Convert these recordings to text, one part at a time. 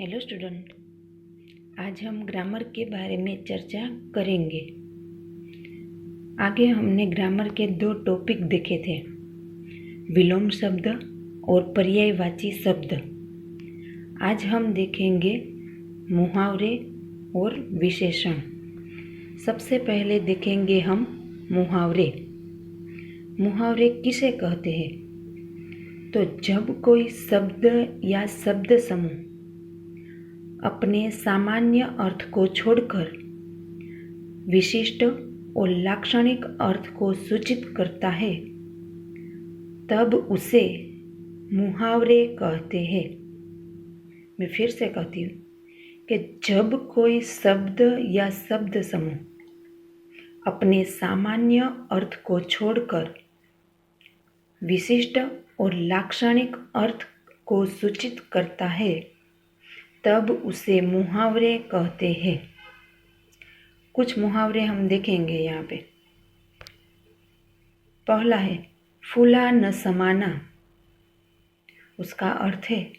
Hello student, आज हम grammar के बारे में चर्चा करेंगे। आगे हमने ग्रामर के दो टॉपिक देखे थे, विलोम शब्द और पर्यायवाची शब्द। आज हम देखेंगे मुहावरे और विशेषण। सबसे पहले देखेंगे हम मुहावरे। मुहावरे किसे कहते हैं? तो जब कोई शब्द या शब्द समूह अपने सामान्य अर्थ को छोड़कर विशिष्ट और लाक्षणिक अर्थ को सूचित करता है, तब उसे मुहावरे कहते हैं। मैं फिर से कहती हूँ कि जब कोई शब्द या शब्द समूह अपने सामान्य अर्थ को छोड़कर विशिष्ट और लाक्षणिक अर्थ को सूचित करता है, तब उसे मुहावरे कहते हैं। कुछ मुहावरे हम देखेंगे यहाँ पे। पहला है फूला न समाना। उसका अर्थ है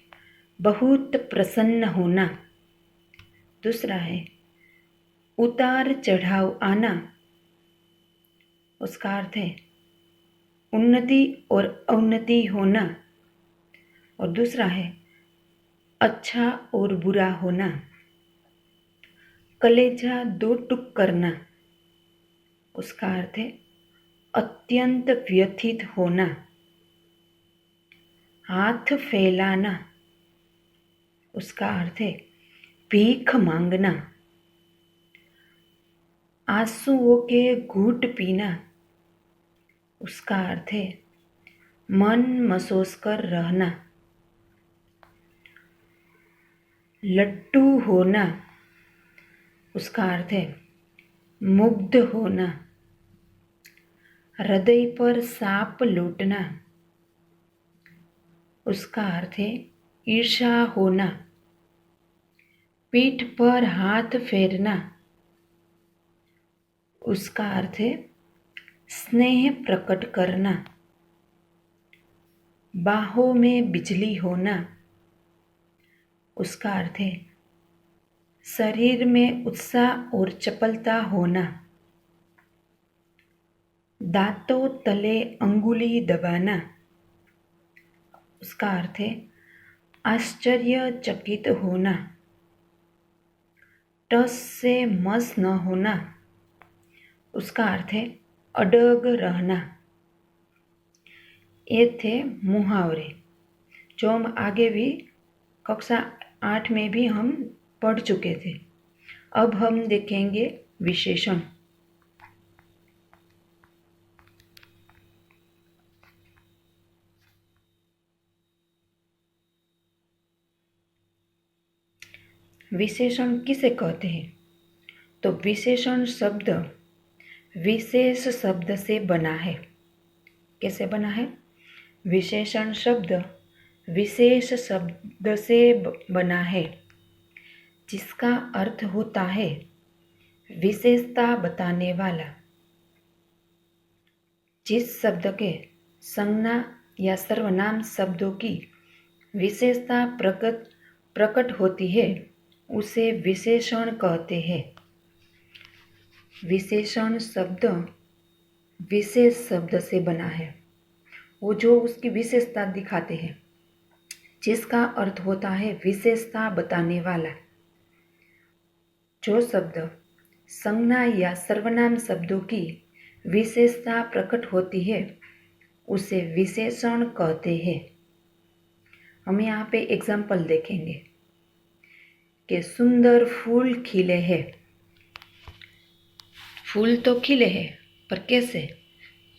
बहुत प्रसन्न होना। दूसरा है उतार चढ़ाव आना। उसका अर्थ है उन्नति और अवनति होना। और दूसरा है अच्छा और बुरा होना। कलेजा दो टुक करना। उसका अर्थ है अत्यंत व्यथित होना। हाथ फैलाना। उसका अर्थ है भीख मांगना। आंसुओं के घूंट पीना। उसका अर्थ है मन मसोस कर रहना। लट्टू होना। उसका अर्थ है मुग्ध होना। हृदय पर सांप लौटना। उसका अर्थ है ईर्ष्या होना। पीठ पर हाथ फेरना। उसका अर्थ है स्नेह प्रकट करना। बाहों में बिजली होना। उसका अर्थ है शरीर में उत्साह और चपलता होना। दांतों तले अंगुली दबाना। उसका अर्थ है आश्चर्यचकित होना। टस से मस न होना। उसका अर्थ है अडग रहना। ये थे मुहावरे जो हम आगे भी कक्षा 8 में भी हम पढ़ चुके थे। अब हम देखेंगे विशेषण। विशेषण किसे कहते हैं? तो विशेषण शब्द विशेष शब्द से बना है। कैसे बना है? विशेषण शब्द विशेष शब्द से बना है, जिसका अर्थ होता है विशेषता बताने वाला। जिस शब्द के संज्ञा या सर्वनाम शब्दों की विशेषता प्रकट होती है, उसे विशेषण कहते हैं। विशेषण शब्द विशेष शब्द से बना है, वो जो उसकी विशेषता दिखाते हैं, जिसका अर्थ होता है विशेषता बताने वाला। जो शब्द संज्ञा या सर्वनाम शब्दों की विशेषता प्रकट होती है, उसे विशेषण कहते हैं। हम यहाँ पे एग्जाम्पल देखेंगे कि सुंदर फूल खिले हैं। फूल तो खिले हैं, पर कैसे?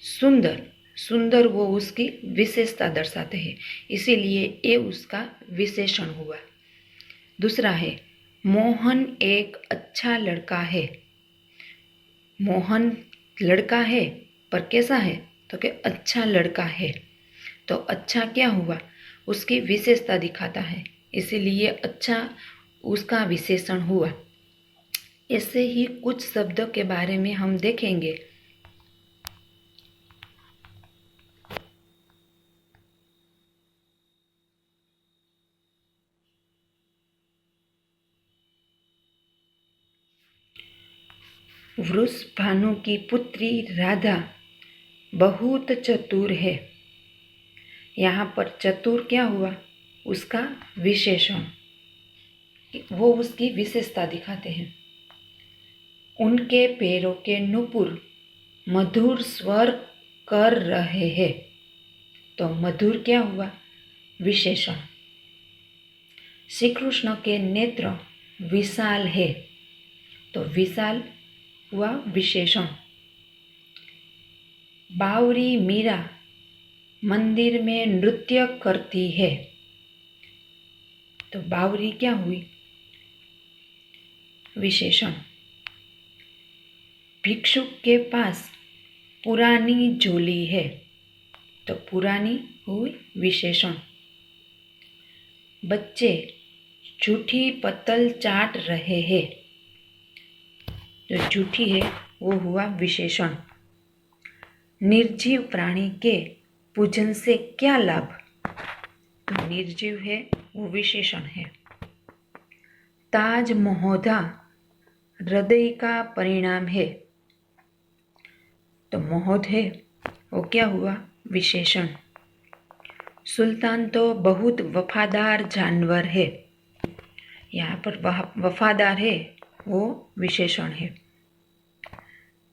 सुंदर। सुंदर वो उसकी विशेषता दर्शाते हैं, इसीलिए ये उसका विशेषण हुआ। दूसरा है मोहन एक अच्छा लड़का है। मोहन लड़का है, पर कैसा है? तो कि अच्छा लड़का है। तो अच्छा क्या हुआ? उसकी विशेषता दिखाता है, इसीलिए अच्छा उसका विशेषण हुआ। ऐसे ही कुछ शब्दों के बारे में हम देखेंगे। वृषभानु की पुत्री राधा बहुत चतुर है। यहाँ पर चतुर क्या हुआ? उसका विशेषण, वो उसकी विशेषता दिखाते हैं। उनके पैरों के नुपुर मधुर स्वर कर रहे हैं। तो मधुर क्या हुआ? विशेषण। श्री कृष्ण के नेत्र विशाल है। तो विशाल हुआ विशेषण। बावरी मीरा मंदिर में नृत्य करती है। तो बावरी क्या हुई? विशेषण। भिक्षुक के पास पुरानी झोली है। तो पुरानी हुई विशेषण। बच्चे झूठी पत्तल चाट रहे हैं। जो झूठी है वो हुआ विशेषण। निर्जीव प्राणी के पूजन से क्या लाभ? तो निर्जीव है वो विशेषण है। ताज महोधा हृदय का परिणाम है। तो महोध है वो क्या हुआ? विशेषण। सुल्तान तो बहुत वफादार जानवर है। यहाँ पर वफादार है वो विशेषण है।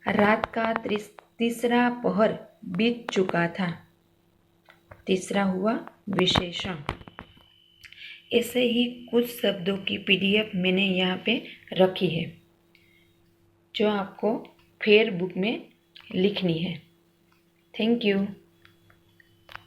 रात का तीसरा पहर बीत चुका था। तीसरा हुआ विशेषण। ऐसे ही कुछ शब्दों की PDF मैंने यहाँ पे रखी है जो आपको फेयर बुक में लिखनी है। Thank you.